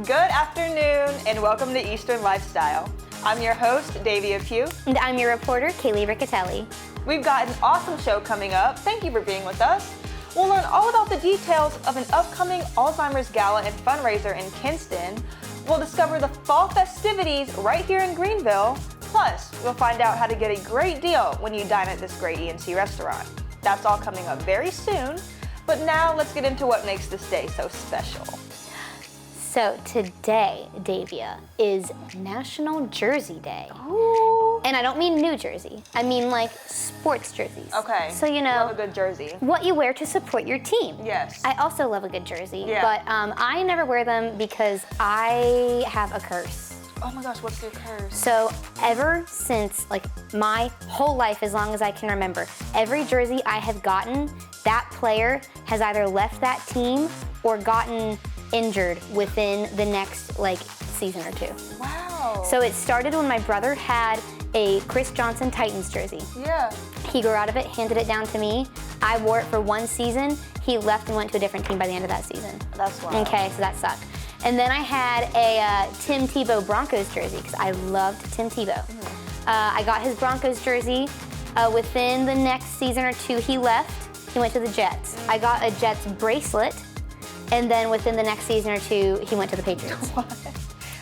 Good afternoon and welcome to Eastern Lifestyle. I'm your host, Davia Pugh. And I'm your reporter, Kaylee Riccatelli. We've got an awesome show coming up. Thank you for being with us. We'll learn all about the details of an upcoming Alzheimer's Gala and Fundraiser in Kinston. We'll discover the fall festivities right here in Greenville. Plus, we'll find out how to get a great deal when you dine at this great ENC restaurant. That's all coming up very soon. But now let's get into what makes this day so special. So today, Davia, is National Jersey Day. Ooh. And I don't mean New Jersey. I mean like sports jerseys. Okay. So you know, love a good jersey. What you wear to support your team. Yes. I also love a good jersey, Yeah. but I never wear them because I have a curse. Oh my gosh, what's your curse? So ever since like my whole life, as long as I can remember, every jersey I have gotten, that player has either left that team or gotten injured within the next like season or two. Wow. So it started when my brother had a Chris Johnson Titans jersey. Yeah. He grew out of it, handed it down to me. I wore it for one season. He left and went to a different team by the end of that season. That's wild. Okay, so that sucked. And then I had a Tim Tebow Broncos jersey because I loved Tim Tebow. I got his Broncos jersey. Within the next season or two, he left. He went to the Jets. I got a Jets bracelet. And then within the next season or two, he went to the Patriots. What?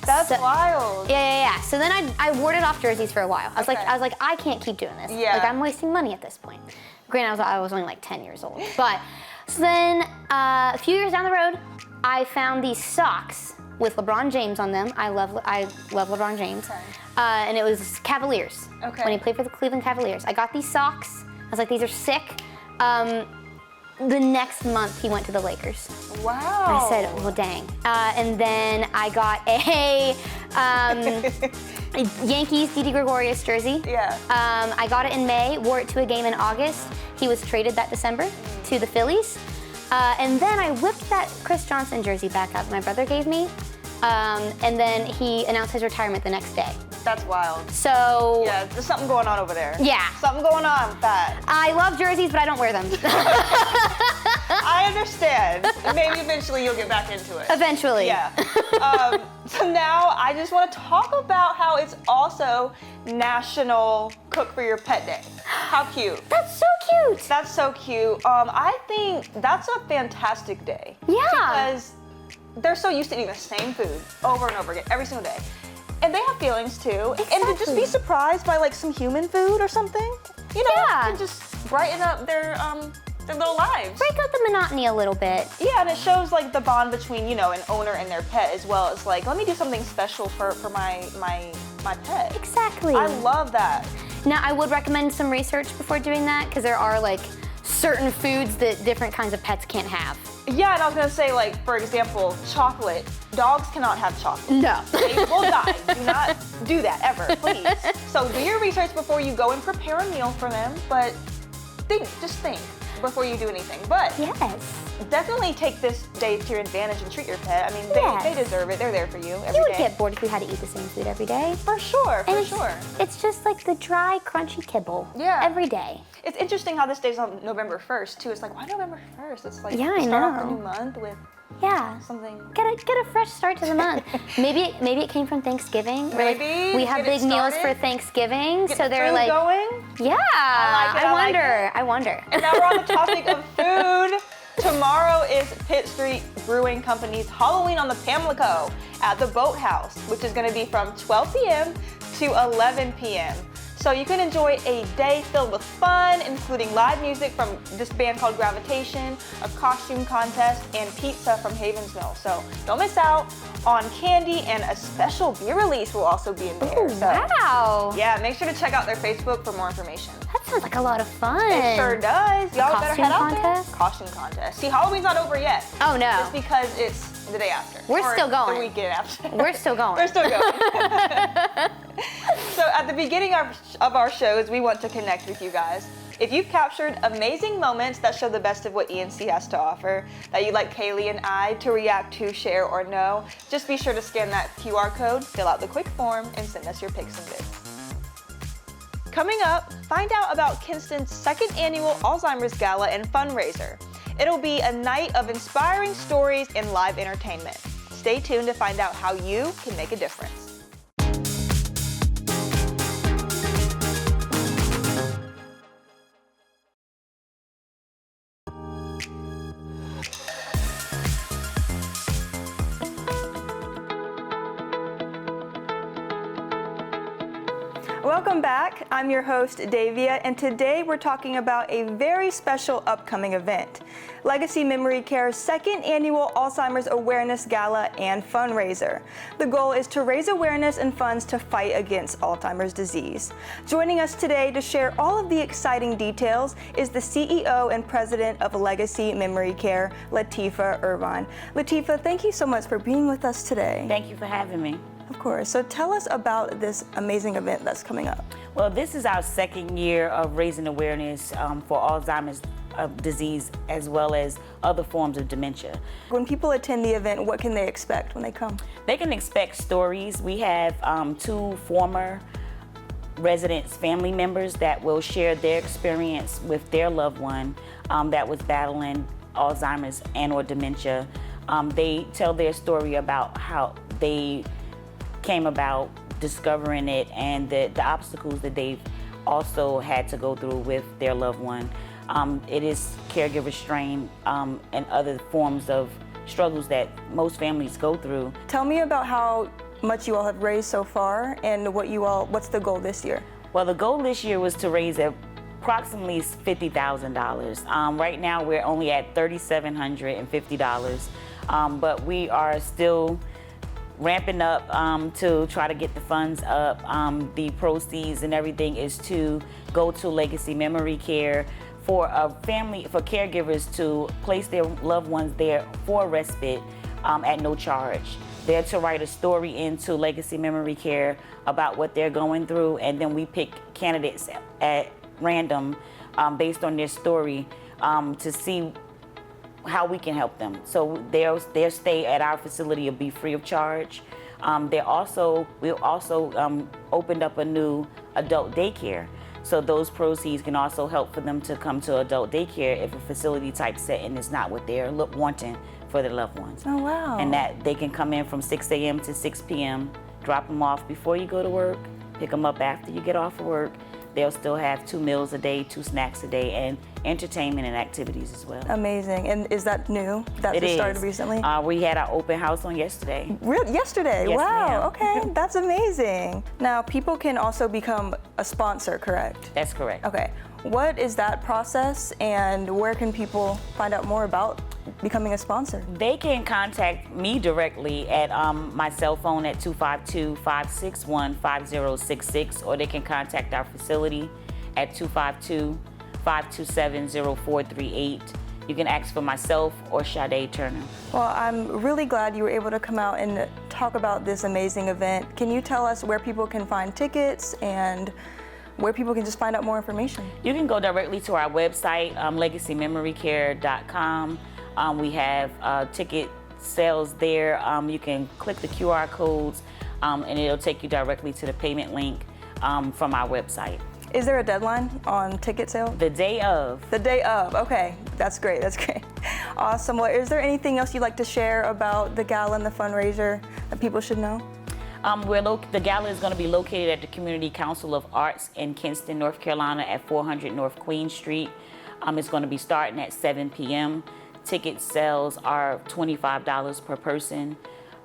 That's wild. Yeah. So then I warded off jerseys for a while. I was Okay. like, I can't keep doing this. Yeah. Like I'm wasting money at this point. Granted, I was only like 10 years old. But so then a few years down the road, I found these socks with LeBron James on them. I love LeBron James. Okay. And it was Cavaliers. Okay. When he played for the Cleveland Cavaliers. I got these socks. I was like, these are sick. The next month, he went to the Lakers. Wow. I said, well, dang. And then I got a Yankees Didi Gregorius jersey. Yeah. I got it in May, wore it to a game in August. He was traded that December to the Phillies. And then I whipped that Chris Johnson jersey back up my brother gave me. And then he announced his retirement the next day. That's wild. So Yeah, there's something going on over there. Yeah. Something going on with that. I love jerseys, but I don't wear them. I understand. Maybe eventually you'll get back into it. Eventually. Yeah. So now I just want to talk about how it's also National Cook for Your Pet Day. How cute. That's so cute. That's so cute. I think that's a fantastic day. Yeah. Because they're so used to eating the same food over and over again, every single day. And they have feelings too. And to just be Exactly. surprised by like some human food or something, you know, Yeah. can just brighten up their little lives. Break out the monotony a little bit. Yeah, and it shows like the bond between, you know, an owner and their pet, as well as like, let me do something special for my pet. Exactly. I love that. Now, I would recommend some research before doing that because there are like certain foods that different kinds of pets can't have. Yeah, and I was gonna say, like, for example, chocolate. Dogs cannot have chocolate. No. They will die. Do not do that ever, please. So do your research before you go and prepare a meal for them, but just think before you do anything. But Yes. definitely take this day to your advantage and treat your pet. I mean, Yes. they deserve it. They're there for you every You would day. get bored if you had to eat the same food every day. For sure, for And sure. It's just like the dry, crunchy kibble. Yeah. Every day. It's interesting how this day's on November 1st, too. It's like, why November 1st? It's like, Yeah, I start off the know. new month with Yeah. something. Get a fresh start to the month. Maybe it came from Thanksgiving. We're like, Maybe, we have get it big meals for started. Thanksgiving, Get so the they're food like, going. yeah. I like it. I wonder. And now we're on the topic of food. Tomorrow is Pitt Street Brewing Company's Halloween on the Pamlico at the Boathouse, which is going to be from 12 p.m. to 11 p.m. So you can enjoy a day filled with fun, including live music from this band called Gravitation, a costume contest, and pizza from Havensville. So don't miss out on candy, and a special beer release will also be in there. Ooh, So wow. yeah, make sure to check out their Facebook for more information. That sounds like a lot of fun. It sure does. Y'all better costume head out contest? there. Costume contest. See, Halloween's not over yet. Oh no. Just because it's the day after. We're Or still going. The weekend after. We're still going. We're still going. So at the beginning of our shows, we want to connect with you guys. If you've captured amazing moments that show the best of what ENC has to offer, that you'd like Kaylee and I to react to, share, or know, just be sure to scan that QR code, fill out the quick form, and send us your pics and vids. Coming up, find out about Kinston's second annual Alzheimer's Gala and Fundraiser. It'll be a night of inspiring stories and live entertainment. stay tuned to find out how you can make a difference. Welcome back. I'm your host, Davia, and today we're talking about a very special upcoming event, Legacy Memory Care's second annual Alzheimer's Awareness Gala and Fundraiser. The goal is to raise awareness and funds to fight against Alzheimer's disease. Joining us today to share all of the exciting details is the CEO and President of Legacy Memory Care, Latifa Irvine. Latifa, thank you so much for being with us today. Thank you for having me. Of course. So tell us about this amazing event that's coming up. Well, this is our second year of raising awareness for Alzheimer's disease as well as other forms of dementia. When people attend the event, what can they expect when they come? They can expect stories. We have 2 former residents, family members that will share their experience with their loved one that was battling Alzheimer's and or dementia. They tell their story about how they came about discovering it and the obstacles that they've also had to go through with their loved one. It is caregiver strain and other forms of struggles that most families go through. Tell me about how much you all have raised so far and what's the goal this year? Well, the goal this year was to raise approximately $50,000. Right now we're only at $3,750, but we are still ramping up to try to get the funds up. The proceeds and everything is to go to Legacy Memory Care for caregivers to place their loved ones there for respite at no charge. They're to write a story into Legacy Memory Care about what they're going through, and then we pick candidates at random based on their story to see how we can help them. So their stay at our facility will be free of charge. We also opened up a new adult daycare. So those proceeds can also help for them to come to adult daycare if a facility type setting is not what they're wanting for their loved ones. Oh, wow. And that they can come in from 6 a.m. to 6 p.m., drop them off before you go to work, pick them up after you get off of work. They'll still have 2 meals a day, 2 snacks a day, and entertainment and activities as well. Amazing. And is that new? That just started recently? We had our open house on yesterday. Yesterday? Yes, wow. ma'am. Okay, that's amazing. Now, people can also become a sponsor, correct? That's correct. Okay. What is that process, and where can people find out more about becoming a sponsor? They can contact me directly at my cell phone at 252-561-5066, or they can contact our facility at 252-527-0438. You can ask for myself or Sade Turner. Well, I'm really glad you were able to come out and talk about this amazing event. Can you tell us where people can find tickets and where people can just find out more information? You can go directly to our website, legacymemorycare.com. We have ticket sales there. You can click the QR codes and it'll take you directly to the payment link from our website. Is there a deadline on ticket sale? The day of. The day of, okay. That's great, that's great. Awesome. Well, is there anything else you'd like to share about the gala and the fundraiser that people should know? The gala is going to be located at the Community Council of Arts in Kinston, North Carolina at 400 North Queen Street. It's going to be starting at 7 p.m. Ticket sales are $25 per person.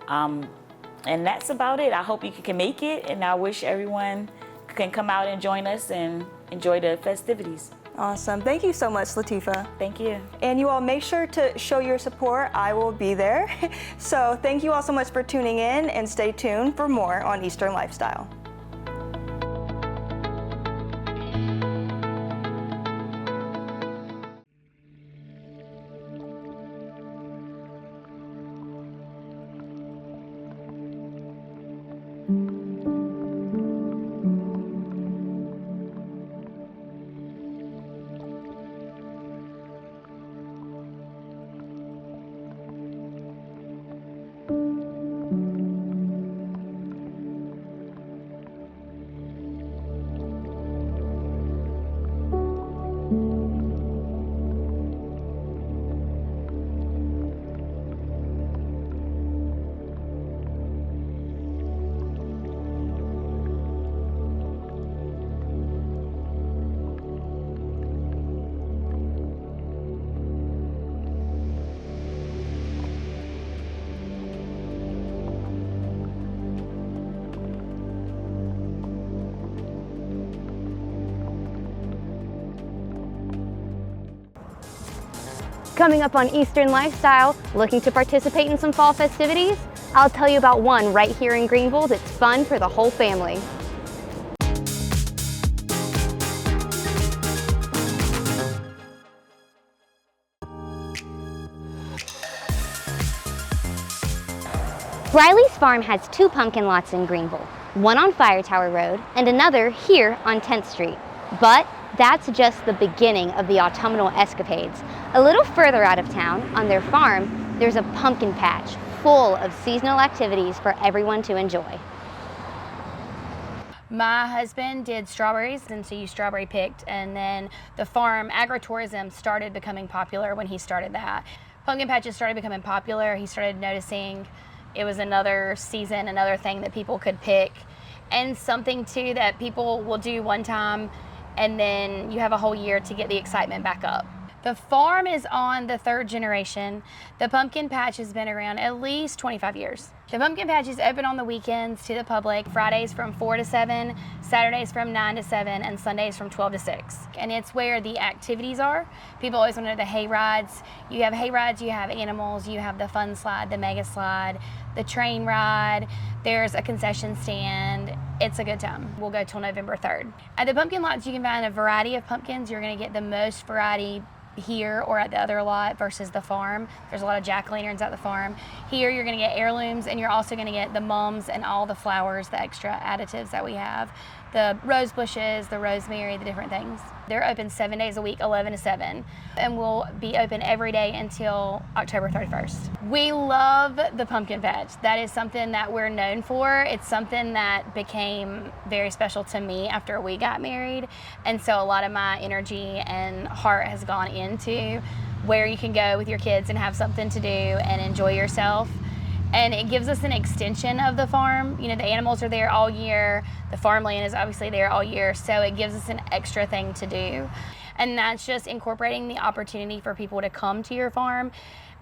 And that's about it. I hope you can make it, and I wish everyone can come out and join us and enjoy the festivities. Awesome. Thank you so much, Latifa. Thank you. And you all make sure to show your support. I will be there. So thank you all so much for tuning in, and stay tuned for more on Eastern Lifestyle. Coming up on Eastern Lifestyle, looking to participate in some fall festivities? I'll tell you about one right here in Greenville that's fun for the whole family. Briley's farm has 2 pumpkin lots in Greenville, one on Fire Tower Road and another here on 10th Street. But that's just the beginning of the autumnal escapades. A little further out of town, on their farm, there's a pumpkin patch full of seasonal activities for everyone to enjoy. My husband did strawberries, and so you strawberry picked, and then the farm agritourism started becoming popular when he started that. Pumpkin patches started becoming popular. He started noticing it was another season, another thing that people could pick, and something too that people will do one time and then you have a whole year to get the excitement back up. The farm is on the 3rd generation. The pumpkin patch has been around at least 25 years. The pumpkin patch is open on the weekends to the public, Fridays from 4 to 7, Saturdays from 9 to 7, and Sundays from 12 to 6. And it's where the activities are. People always want to know the hay rides. You have hay rides, you have animals, you have the fun slide, the mega slide, the train ride, there's a concession stand. It's a good time. We'll go till November 3rd. At the pumpkin lots, you can find a variety of pumpkins. You're going to get the most variety here or at the other lot versus the farm. There's a lot of jack-o'-lanterns at the farm. Here you're going to get heirlooms, and you're also going to get the mums and all the flowers, the extra additives that we have, the rose bushes, the rosemary, the different things. They're open 7 days a week, 11 to 7, and we'll be open every day until October 31st. We love the pumpkin patch. That is something that we're known for. It's something that became very special to me after we got married, and so a lot of my energy and heart has gone into where you can go with your kids and have something to do and enjoy yourself. And it gives us an extension of the farm. You know, the animals are there all year. The farmland is obviously there all year. So it gives us an extra thing to do. And that's just incorporating the opportunity for people to come to your farm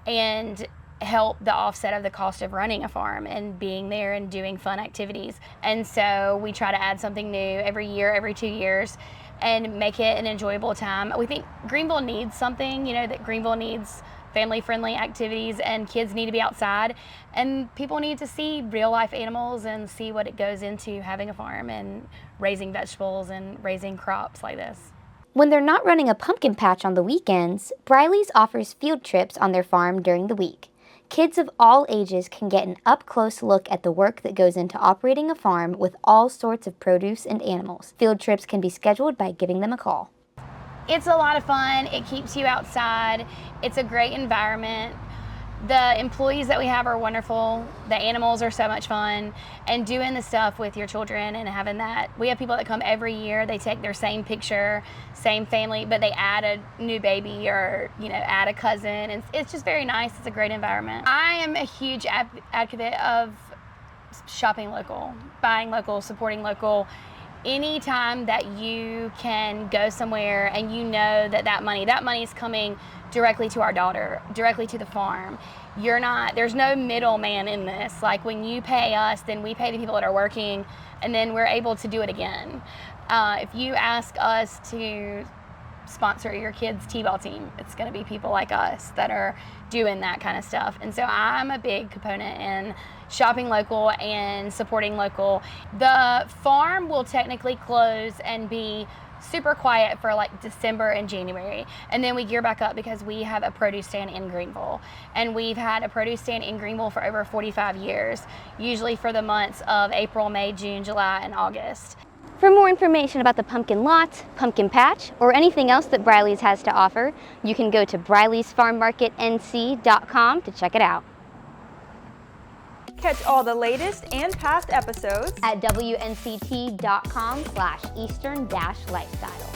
and help the offset of the cost of running a farm and being there and doing fun activities. And so we try to add something new every year, every 2 years, and make it an enjoyable time. We think Greenville needs something, you know, that Greenville needs family-friendly activities, and kids need to be outside, and people need to see real-life animals and see what it goes into having a farm and raising vegetables and raising crops like this. When they're not running a pumpkin patch on the weekends, Briley's offers field trips on their farm during the week. Kids of all ages can get an up-close look at the work that goes into operating a farm with all sorts of produce and animals. Field trips can be scheduled by giving them a call. It's a lot of fun. It keeps you outside. It's a great environment. The employees that we have are wonderful. The animals are so much fun. And doing the stuff with your children and having that. We have people that come every year. They take their same picture, same family, but they add a new baby or, you know, add a cousin. And it's just very nice. It's a great environment. I am a huge advocate of shopping local, buying local, supporting local. Anytime that you can go somewhere and you know that money is coming directly to our daughter, directly to the farm. There's no middleman in this. Like when you pay us, then we pay the people that are working, and then we're able to do it again. If you ask us to sponsor your kids' t-ball team, it's going to be people like us that are doing that kind of stuff. And so I'm a big component in shopping local and supporting local. The farm will technically close and be super quiet for like December and January, and then we gear back up because we have a produce stand in Greenville, and we've had a produce stand in Greenville for over 45 years, usually for the months of April, May, June, July, and August. For more information about the pumpkin lot, pumpkin patch, or anything else that Briley's has to offer, you can go to briley'sfarmmarketnc.com to check it out. Catch all the latest and past episodes At WNCT.com/Eastern-Lifestyle.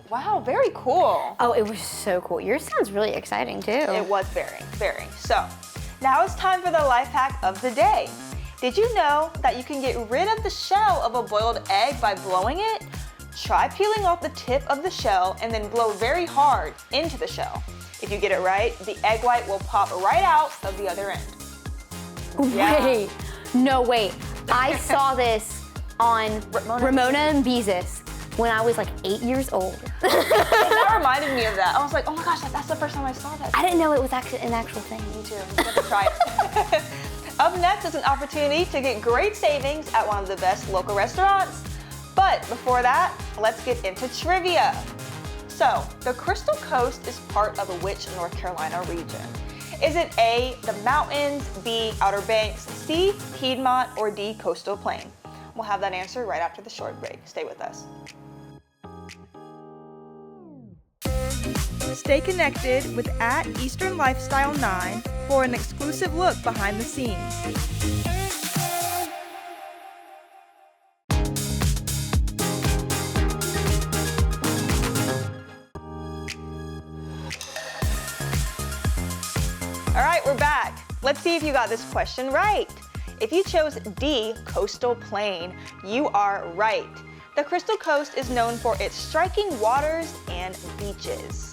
Wow, very cool. Oh, it was so cool. Yours sounds really exciting too. It was very, very. So, now it's time for the life hack of the day. Did you know that you can get rid of the shell of a boiled egg by blowing it? Try peeling off the tip of the shell and then blow very hard into the shell. If you get it right, the egg white will pop right out of the other end. Wait, no wait. I saw this on Ramona and Beezus when I was like 8 years old. Does that reminded me of that. I was like, oh my gosh, that's the first time I saw that. I didn't know it was actually an actual thing. Me too. You have to try it. Up next is an opportunity to get great savings at one of the best local restaurants. But before that, let's get into trivia. So, the Crystal Coast is part of which North Carolina region? Is it A, the mountains, B, Outer Banks, C, Piedmont, or D, Coastal Plain? We'll have that answer right after the short break. Stay with us. Stay connected with @EasternLifestyle9 for an exclusive look behind the scenes. All right, we're back. Let's see if you got this question right. If you chose D, Coastal Plain, you are right. The Crystal Coast is known for its striking waters and beaches.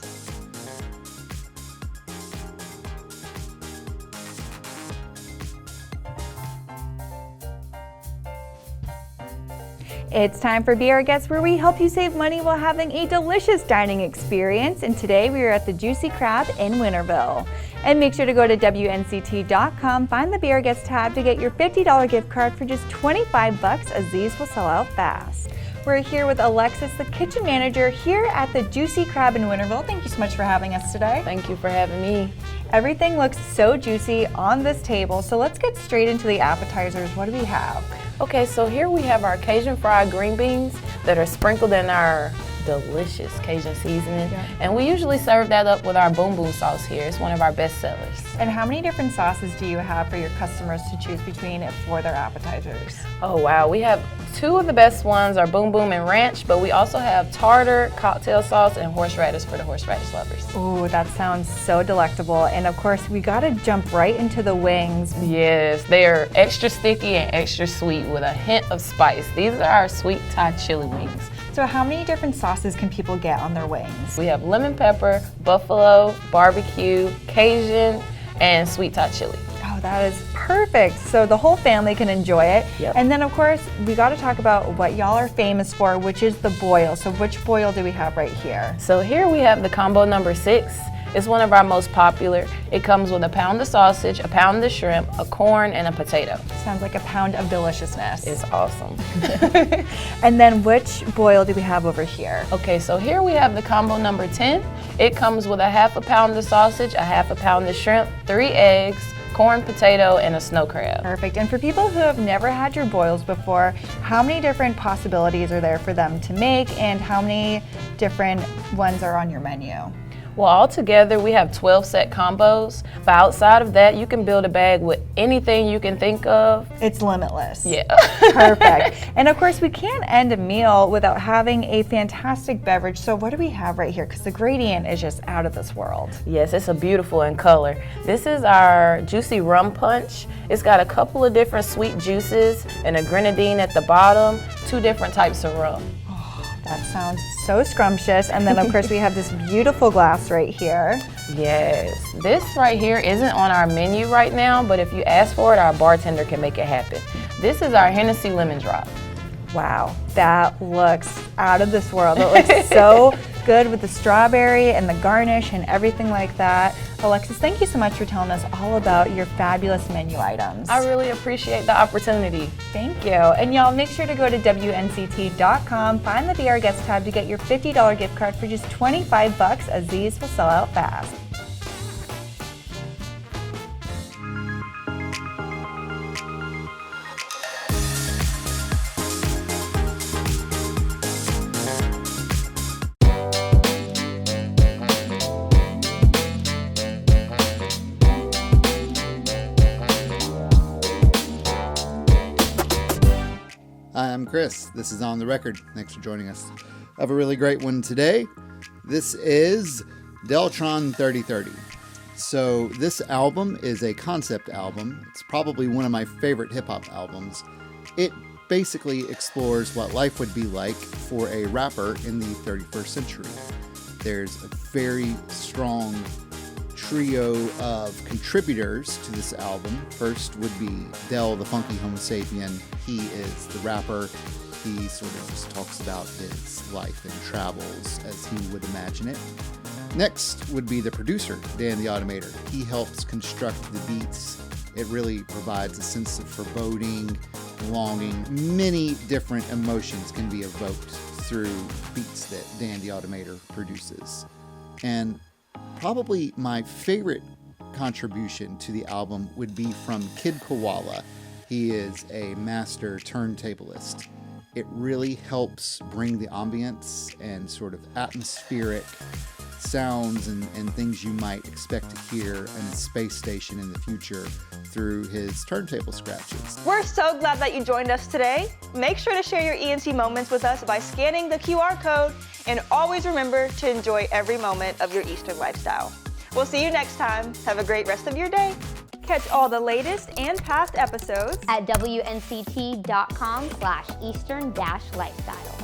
It's time for Be Our Guest, where we help you save money while having a delicious dining experience. And today we are at the Juicy Crab in Winterville. And make sure to go to WNCT.com, find the Be Our Guest tab to get your $50 gift card for just $25, as these will sell out fast. We're here with Alexis, the kitchen manager here at the Juicy Crab in Winterville. Thank you so much for having us today. Thank you for having me. Everything looks so juicy on this table, so let's get straight into the appetizers. What do we have? Okay, so here we have our Cajun fried green beans that are sprinkled in our delicious Cajun seasoning. Yeah. And we usually serve that up with our boom boom sauce here. It's one of our best sellers. And how many different sauces do you have for your customers to choose between for their appetizers? Oh wow, we have two of the best ones are boom boom and ranch, but we also have tartar, cocktail sauce, and horseradish for the horseradish lovers. Ooh, that sounds so delectable. And of course, we gotta jump right into the wings. Yes, they are extra sticky and extra sweet with a hint of spice. These are our sweet Thai chili wings. So how many different sauces can people get on their wings? We have lemon pepper, buffalo, barbecue, Cajun, and sweet Thai chili. Oh, that is perfect. So the whole family can enjoy it. Yep. And then of course, we gotta talk about what y'all are famous for, which is the boil. So which boil do we have right here? So here we have the combo number 6. It's one of our most popular. It comes with a pound of sausage, a pound of shrimp, a corn, and a potato. Sounds like a pound of deliciousness. It's awesome. And then which boil do we have over here? Okay, so here we have the combo number 10. It comes with a half a pound of sausage, a half a pound of shrimp, 3 eggs, corn, potato, and a snow crab. Perfect. And for people who have never had your boils before, how many different possibilities are there for them to make, and how many different ones are on your menu? Well, altogether we have 12 set combos, but outside of that, you can build a bag with anything you can think of. It's limitless. Yeah. Perfect. And of course, we can't end a meal without having a fantastic beverage. So what do we have right here? Because the gradient is just out of this world. Yes, it's a beautiful in color. This is our juicy rum punch. It's got a couple of different sweet juices and a grenadine at the bottom, 2 different types of rum. That sounds so scrumptious. And then of course we have this beautiful glass right here. Yes, this right here isn't on our menu right now, but if you ask for it, our bartender can make it happen. This is our Hennessy Lemon Drop. Wow, that looks out of this world. It looks so good with the strawberry and the garnish and everything like that. Alexis, thank you so much for telling us all about your fabulous menu items. I really appreciate the opportunity. Thank you. And y'all, make sure to go to WNCT.com, find the Be Our Guest tab to get your $50 gift card for just $25, as these will sell out fast. Hi, I'm Chris. This is On the Record. Thanks for joining us. I have a really great one today. This is Deltron 3030. So this album is a concept album. It's probably one of my favorite hip-hop albums. It basically explores what life would be like for a rapper in the 31st century. There's a very strong trio of contributors to this album. First would be Del the Funky Homo Sapien. He is the rapper. He sort of just talks about his life and travels as he would imagine it. Next would be the producer, Dan the Automator. He helps construct the beats. It really provides a sense of foreboding, longing. Many different emotions can be evoked through beats that Dan the Automator produces. And probably my favorite contribution to the album would be from Kid Koala. He is a master turntablist. It really helps bring the ambience and sort of atmospheric sounds and things you might expect to hear in a space station in the future through his turntable scratches. We're so glad that you joined us today. Make sure to share your ENT moments with us by scanning the QR code, and always remember to enjoy every moment of your Eastern lifestyle. We'll see you next time. Have a great rest of your day. Catch all the latest and past episodes At WNCT.com/Eastern-Lifestyle.